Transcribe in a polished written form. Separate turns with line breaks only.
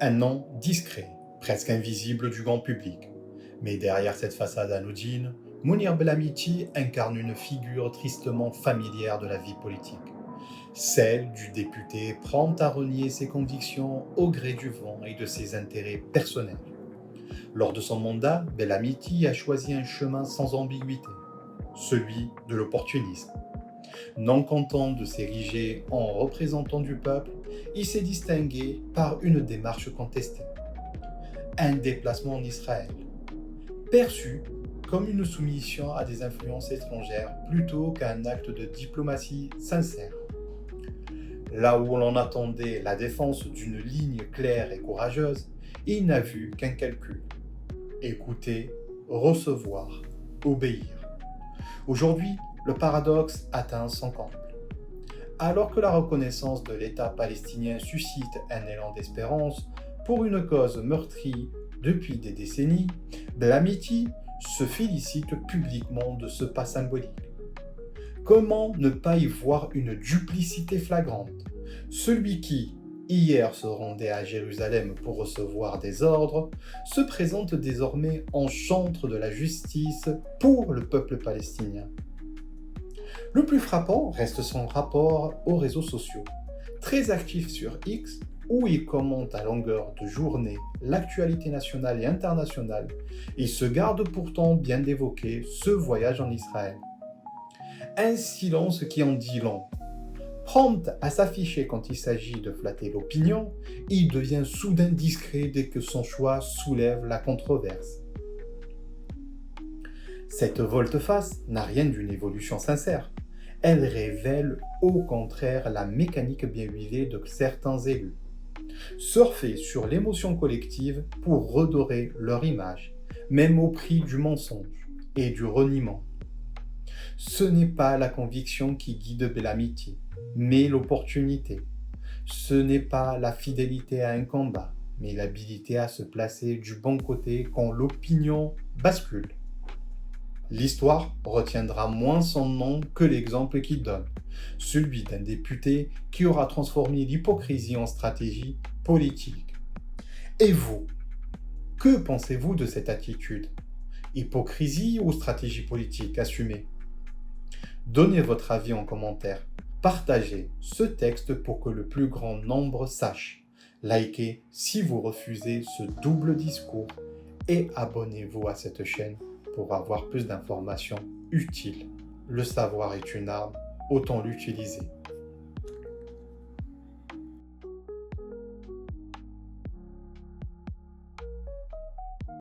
Un nom discret, presque invisible du grand public. Mais derrière cette façade anodine, Mounir Bellamiti incarne une figure tristement familière de la vie politique. Celle du député prompt à renier ses convictions au gré du vent et de ses intérêts personnels. Lors de son mandat, Bellamiti a choisi un chemin sans ambiguïté, celui de l'opportunisme. Non content de s'ériger en représentant du peuple, il s'est distingué par une démarche contestée, un déplacement en Israël, perçu comme une soumission à des influences étrangères plutôt qu'un acte de diplomatie sincère. Là où l'on attendait la défense d'une ligne claire et courageuse, il n'a vu qu'un calcul. Écouter, recevoir, obéir. Aujourd'hui, le paradoxe atteint son comble. Alors que la reconnaissance de l'État palestinien suscite un élan d'espérance pour une cause meurtrie depuis des décennies, Bellamiti se félicite publiquement de ce pas symbolique. Comment ne pas y voir une duplicité flagrante? Celui qui, hier, se rendait à Jérusalem pour recevoir des ordres, se présente désormais en chantre de la justice pour le peuple palestinien. Le plus frappant reste son rapport aux réseaux sociaux. Très actif sur X, où il commente à longueur de journée l'actualité nationale et internationale, il se garde pourtant bien d'évoquer ce voyage en Israël. Un silence qui en dit long. Prompt à s'afficher quand il s'agit de flatter l'opinion, il devient soudain discret dès que son choix soulève la controverse. Cette volte-face n'a rien d'une évolution sincère. Elle révèle au contraire la mécanique bien huilée de certains élus. Surfer sur l'émotion collective pour redorer leur image, même au prix du mensonge et du reniement. Ce n'est pas la conviction qui guide Bellamiti, mais l'opportunité. Ce n'est pas la fidélité à un combat, mais l'habilité à se placer du bon côté quand l'opinion bascule. L'histoire retiendra moins son nom que l'exemple qu'il donne, celui d'un député qui aura transformé l'hypocrisie en stratégie politique. Et vous, que pensez-vous de cette attitude? Hypocrisie ou stratégie politique assumée? Donnez votre avis en commentaire. Partagez ce texte pour que le plus grand nombre sache. Likez si vous refusez ce double discours et abonnez-vous à cette chaîne pour avoir plus d'informations utiles. Le savoir est une arme, autant l'utiliser.